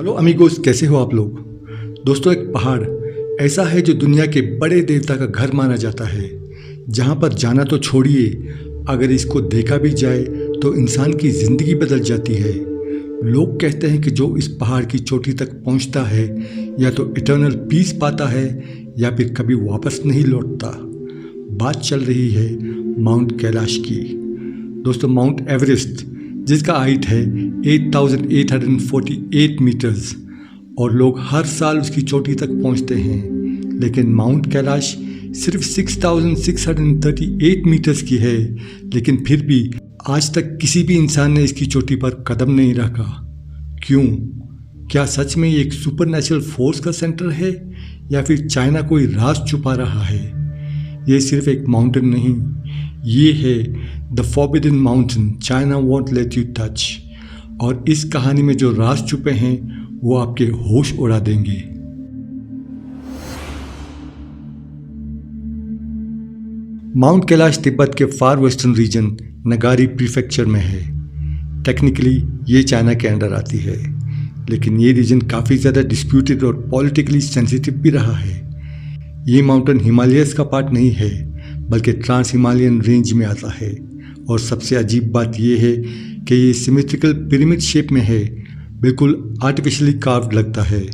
Hello amigos, कैसे हो आप लोग। दोस्तों, एक पहाड़ ऐसा है जो दुनिया के बड़े देवता का घर माना जाता है, जहाँ पर जाना तो छोड़िए, अगर इसको देखा भी जाए तो इंसान की ज़िंदगी बदल जाती है। लोग कहते हैं कि जो इस पहाड़ की चोटी तक पहुँचता है या तो इटर्नल पीस पाता है या फिर कभी वापस नहीं लौटता। बात चल रही है माउंट कैलाश की। दोस्तों, माउंट एवरेस्ट, जिसका हाइट है 8,848 मीटर्स और लोग हर साल उसकी चोटी तक पहुंचते हैं, लेकिन माउंट कैलाश सिर्फ 6,638 मीटर्स की है। लेकिन फिर भी आज तक किसी भी इंसान ने इसकी चोटी पर कदम नहीं रखा। क्यों? क्या सच में ये एक सुपरनेचुरल फोर्स का सेंटर है या फिर चाइना कोई राज छुपा रहा है? ये सिर्फ एक माउंटेन नहीं, ये है the forbidden mountain China won't let you touch. और इस कहानी में जो राज छुपे हैं वो आपके होश उड़ा देंगे। माउंट कैलाश तिब्बत के फार वेस्टर्न रीजन नगारी प्रीफेक्चर में है। टेक्निकली ये चाइना के अंडर आती है, लेकिन ये रीजन काफ़ी ज़्यादा डिस्प्यूटेड और पॉलिटिकली सेंसिटिव भी रहा है। ये माउंटेन हिमालयस का पार्ट नहीं है, बल्कि ट्रांस हिमालयन रेंज में आता है। और सबसे अजीब बात यह है कि ये सिमेट्रिकल पिरामिड शेप में है, बिल्कुल आर्टिफिशियली कार्व्ड लगता है।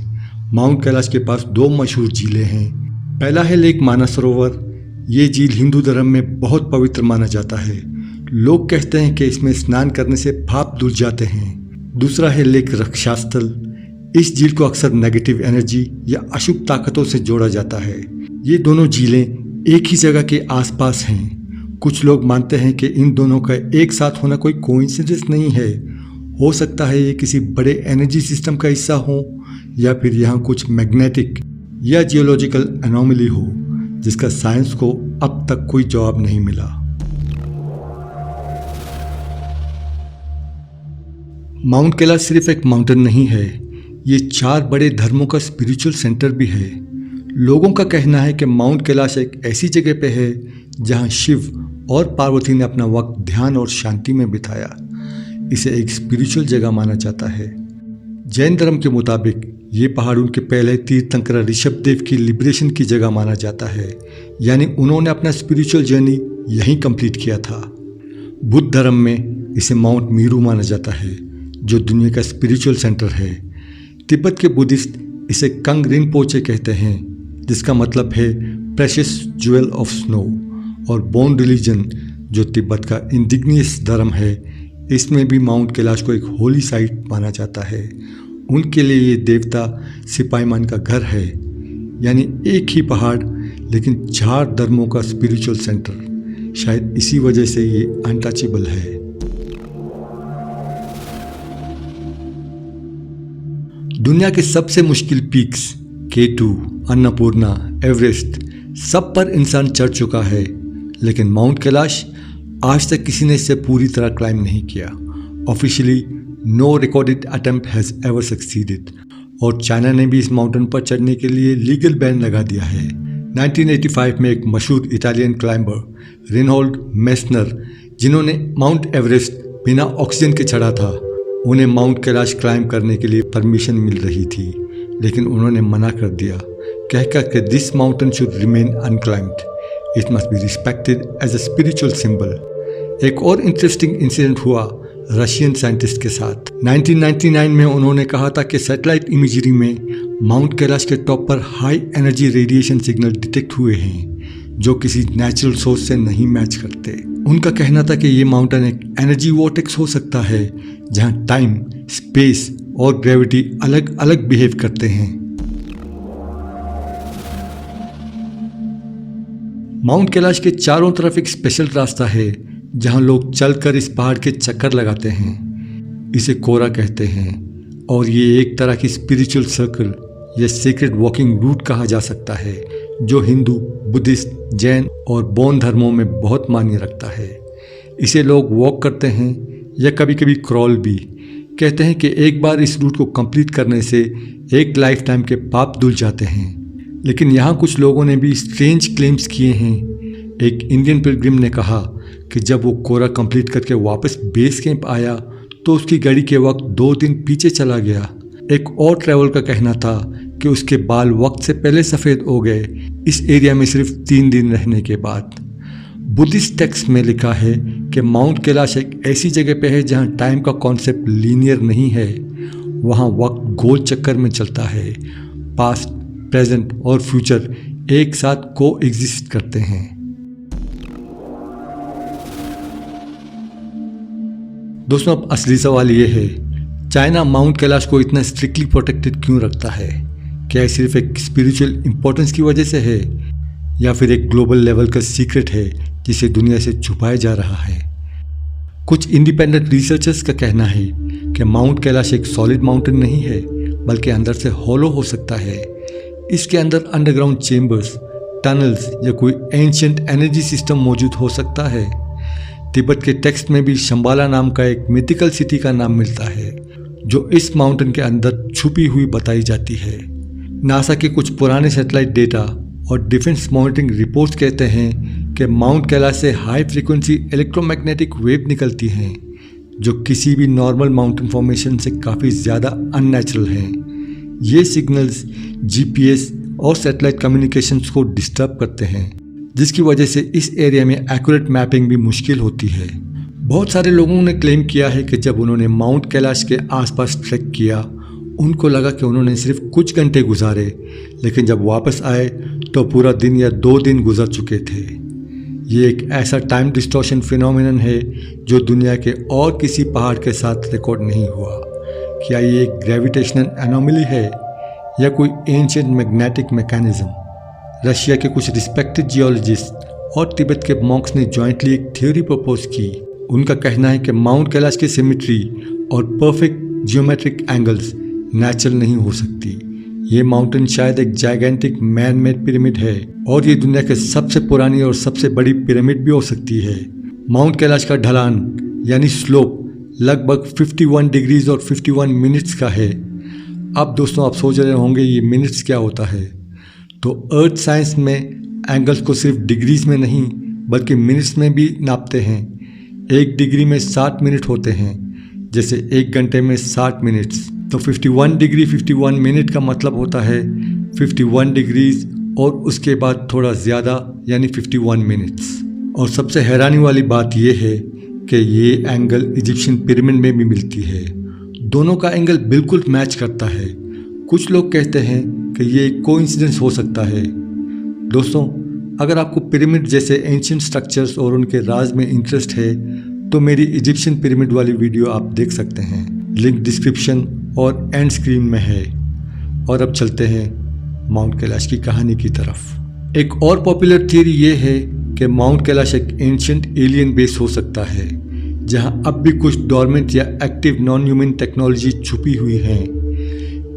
माउंट कैलाश के पास दो मशहूर झीलें हैं। पहला है लेक मानसरोवर। ये झील हिंदू धर्म में बहुत पवित्र माना जाता है। लोग कहते हैं कि इसमें स्नान करने से पाप धुल जाते हैं। दूसरा है लेक रक्षास्थल। इस झील को अक्सर नेगेटिव एनर्जी या अशुभ ताकतों से जोड़ा जाता है। ये दोनों झीलें एक ही जगह के आसपास हैं। कुछ लोग मानते हैं कि इन दोनों का एक साथ होना कोई कोइंसिडेंस नहीं है। हो सकता है ये किसी बड़े एनर्जी सिस्टम का हिस्सा हो या फिर यहाँ कुछ मैग्नेटिक या जियोलॉजिकल एनोमली हो, जिसका साइंस को अब तक कोई जवाब नहीं मिला। माउंट कैलाश सिर्फ एक माउंटेन नहीं है, ये 4 बड़े धर्मों का स्पिरिचुअल सेंटर भी है। लोगों का कहना है कि माउंट कैलाश एक ऐसी जगह पे है जहां शिव और पार्वती ने अपना वक्त ध्यान और शांति में बिताया। इसे एक स्पिरिचुअल जगह माना जाता है। जैन धर्म के मुताबिक ये पहाड़ उनके पहले तीर्थंकर ऋषभदेव की लिबरेशन की जगह माना जाता है, यानी उन्होंने अपना स्पिरिचुअल जर्नी यहीं कंप्लीट किया था। बुद्ध धर्म में इसे माउंट मीरू माना जाता है, जो दुनिया का स्पिरिचुअल सेंटर है। तिब्बत के बुद्धिस्ट इसे कंग रिनपोचे कहते हैं, जिसका मतलब है प्रेशियस ज्वेल ऑफ स्नो। और बोन रिलीजन, जो तिब्बत का इंडिजिनियस धर्म है, इसमें भी माउंट कैलाश को एक होली साइट माना जाता है। उनके लिए ये देवता सिपाहीमान का घर है, यानी एक ही पहाड़ लेकिन 4 धर्मों का स्पिरिचुअल सेंटर। शायद इसी वजह से ये अनटचेबल है। दुनिया के सबसे मुश्किल पीक्स K2, अन्नपूर्णा, एवरेस्ट, सब पर इंसान चढ़ चुका है, लेकिन माउंट कैलाश आज तक किसी ने इसे पूरी तरह क्लाइम नहीं किया। Officially no recorded attempt has ever succeeded. और चाइना ने भी इस माउंटेन पर चढ़ने के लिए लीगल बैन लगा दिया है। 1985 में एक मशहूर इटालियन क्लाइंबर रेनहोल्ड मेस्नर, जिन्होंने माउंट एवरेस्ट बिना ऑक्सीजन के चढ़ा था, उन्हें माउंट कैलाश क्लाइम करने के लिए परमिशन मिल रही थी, लेकिन उन्होंने मना कर दिया, कहकर कि this mountain should remain unclaimed, it must be respected as a spiritual symbol. एक और इंटरेस्टिंग इंसिडेंट हुआ रशियन साइंटिस्ट के साथ। 1999 में उन्होंने कहा था कि सैटेलाइट इमेजरी में माउंट कैलाश के टॉप पर high energy radiation signal detect हुए हैं, जो किसी नेचुरल सोर्स से नहीं मैच करते। उनका कहना था कि ये माउंटेन एक एनर्जी वॉर्टेक्स हो सकता है, जहाँ टाइम, स्पेस और ग्रेविटी अलग अलग बिहेव करते हैं। माउंट कैलाश के चारों तरफ एक स्पेशल रास्ता है, जहां लोग चलकर इस पहाड़ के चक्कर लगाते हैं। इसे कोरा कहते हैं और ये एक तरह की स्पिरिचुअल सर्कल या सीक्रेट वॉकिंग रूट कहा जा सकता है, जो हिंदू, बुद्धिस्ट, जैन और बौद्ध धर्मों में बहुत मान्य रखता है। इसे लोग वॉक करते हैं या कभी कभी क्रॉल भी। कहते हैं कि एक बार इस रूट को कंप्लीट करने से एक लाइफ टाइम के पाप धुल जाते हैं। लेकिन यहाँ कुछ लोगों ने भी स्ट्रेंज क्लेम्स किए हैं। एक इंडियन पिलग्रिम ने कहा कि जब वो कोरा कंप्लीट करके वापस बेस कैंप आया तो उसकी गाड़ी के वक्त 2 दिन पीछे चला गया। एक और ट्रैवल का कहना था कि उसके बाल वक्त से पहले सफ़ेद हो गए इस एरिया में सिर्फ 3 दिन रहने के बाद। बुद्धिस्ट टेक्स्ट में लिखा है कि माउंट कैलाश एक ऐसी जगह पे है जहाँ टाइम का कॉन्सेप्ट लीनियर नहीं है। वहाँ वक्त गोल चक्कर में चलता है। पास्ट, प्रेजेंट और फ्यूचर एक साथ को एग्जिस्ट करते हैं। दोस्तों, अब असली सवाल ये है, चाइना माउंट कैलाश को इतना स्ट्रिक्टली प्रोटेक्टेड क्यों रखता है? क्या ये सिर्फ एक स्पिरिचुअल इंपॉर्टेंस की वजह से है या फिर एक ग्लोबल लेवल का सीक्रेट है जिसे दुनिया से छुपाया जा रहा है? कुछ इंडिपेंडेंट रिसर्चर्स का कहना है कि माउंट कैलाश एक सॉलिड माउंटेन नहीं है बल्कि अंदर से हॉलो हो सकता है। इसके अंदर अंडरग्राउंड चेम्बर्स, टनल्स या कोई एंशिएंट एनर्जी सिस्टम मौजूद हो सकता है। तिब्बत के टेक्स्ट में भी शंबाला नाम का एक मिथिकल सिटी का नाम मिलता है जो इस माउंटेन के अंदर छुपी हुई बताई जाती है। नासा के कुछ पुराने सैटेलाइट डेटा और डिफेंस मॉनिटरिंग रिपोर्ट्स कहते हैं कि माउंट कैलाश से हाई फ्रीक्वेंसी इलेक्ट्रोमैग्नेटिक वेव निकलती हैं जो किसी भी नॉर्मल माउंटेन फॉर्मेशन से काफ़ी ज़्यादा अननेचुरल हैं। ये सिग्नल्स जीपीएस और सैटेलाइट कम्युनिकेशंस को डिस्टर्ब करते हैं जिसकी वजह से इस एरिया में एक्यूरेट मैपिंग भी मुश्किल होती है। बहुत सारे लोगों ने क्लेम किया है कि जब उन्होंने माउंट कैलाश के आसपास ट्रैक किया उनको लगा कि उन्होंने सिर्फ कुछ घंटे गुजारे, लेकिन जब वापस आए तो पूरा दिन या 2 दिन गुजर चुके थे। ये एक ऐसा टाइम डिस्टॉर्शन फिनोमिनन है जो दुनिया के और किसी पहाड़ के साथ रिकॉर्ड नहीं हुआ। क्या ये एक ग्रेविटेशनल एनोमली है या कोई एंशिएंट मैग्नेटिक मैकेनिज्म? रशिया के कुछ रिस्पेक्टेड जियोलॉजिस्ट और तिब्बत के मॉन्क्स ने जॉइंटली एक थ्योरी प्रपोज की। उनका कहना है कि माउंट कैलाश की सिमेट्री और परफेक्ट जियोमेट्रिक एंगल्स नेचुरल नहीं हो सकती। ये माउंटेन शायद एक जाइगेंटिक मैन मेड पिरामिड है और ये दुनिया के सबसे पुरानी और सबसे बड़ी पिरामिड भी हो सकती है। माउंट कैलाश का ढलान यानी स्लोप लगभग 51 डिग्रीज और 51 मिनट्स का है। अब दोस्तों, आप सोच रहे होंगे ये मिनट्स क्या होता है? तो अर्थ साइंस में एंगल्स को सिर्फ डिग्रीज में नहीं बल्कि मिनट्स में भी नापते हैं। 1 डिग्री में 60 मिनट होते हैं, जैसे 1 घंटे में 60 मिनट्स। तो 51 डिग्री 51 मिनट का मतलब होता है 51 डिग्रीज और उसके बाद थोड़ा ज़्यादा यानी 51 मिनट्स। और सबसे हैरानी वाली बात यह है कि ये एंगल इजिप्शियन पिरामिड में भी मिलती है। दोनों का एंगल बिल्कुल मैच करता है। कुछ लोग कहते हैं कि ये एक कोइंसिडेंस हो सकता है। दोस्तों, अगर आपको पिरामिड जैसे एंशिएंट स्ट्रक्चर्स और उनके राज में इंटरेस्ट है तो मेरी इजिप्शियन पिरामिड वाली वीडियो आप देख सकते हैं। लिंक डिस्क्रिप्शन और एंड स्क्रीन में है। और अब चलते हैं माउंट कैलाश की कहानी की तरफ। एक और पॉपुलर थियरी ये है कि माउंट कैलाश एक एंशिएंट एलियन बेस हो सकता है जहां अब भी कुछ डोरमेंट या एक्टिव नॉन ह्यूमन टेक्नोलॉजी छुपी हुई है।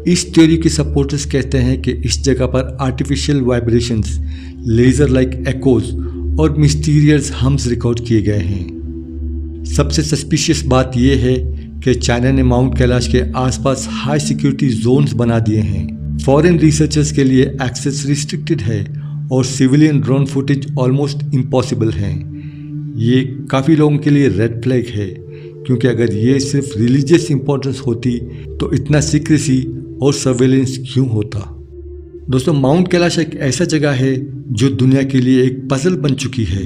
इस थ्योरी के सपोर्टर्स कहते हैं कि इस जगह पर artificial vibrations, laser like echoes और मिस्टीरियस हम्स रिकॉर्ड किए गए हैं। सबसे सस्पिशियस बात यह है कि चाइना ने माउंट कैलाश के आसपास हाई सिक्योरिटी जोन्स बना दिए हैं। फॉरेन रिसर्चर्स के लिए एक्सेस रिस्ट्रिक्टेड है और civilian drone footage almost impossible है। ये काफ़ी लोगों के लिए रेड फ्लैग है क्योंकि अगर ये सिर्फ रिलीजियस इंपॉर्टेंस होती तो इतना सीक्रेसी और सर्वेलेंस क्यों होता? दोस्तों, माउंट कैलाश एक ऐसा जगह है जो दुनिया के लिए एक पजल बन चुकी है।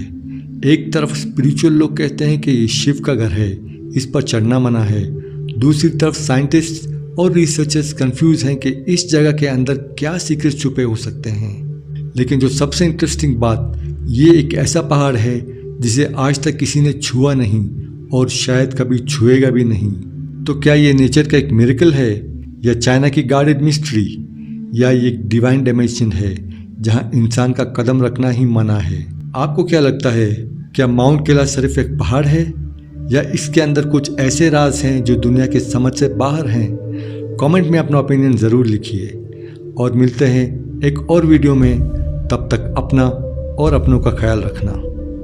एक तरफ स्पिरिचुअल लोग कहते हैं कि ये शिव का घर है, इस पर चढ़ना मना है। दूसरी तरफ साइंटिस्ट और रिसर्चर्स कंफ्यूज हैं कि इस जगह के अंदर क्या सीक्रेट छुपे हो सकते हैं। लेकिन जो सबसे इंटरेस्टिंग बात, ये एक ऐसा पहाड़ है जिसे आज तक किसी ने छुआ नहीं और शायद कभी छुएगा भी नहीं। तो क्या ये नेचर का एक मिरेकल है या चाइना की गार्डेड मिस्ट्री, या ये एक डिवाइन डायमेंशन है जहां इंसान का कदम रखना ही मना है? आपको क्या लगता है, क्या माउंट कैलाश सिर्फ एक पहाड़ है या इसके अंदर कुछ ऐसे राज हैं जो दुनिया के समझ से बाहर हैं? कमेंट में अपना ओपिनियन ज़रूर लिखिए और मिलते हैं एक और वीडियो में। तब तक अपना और अपनों का ख्याल रखना।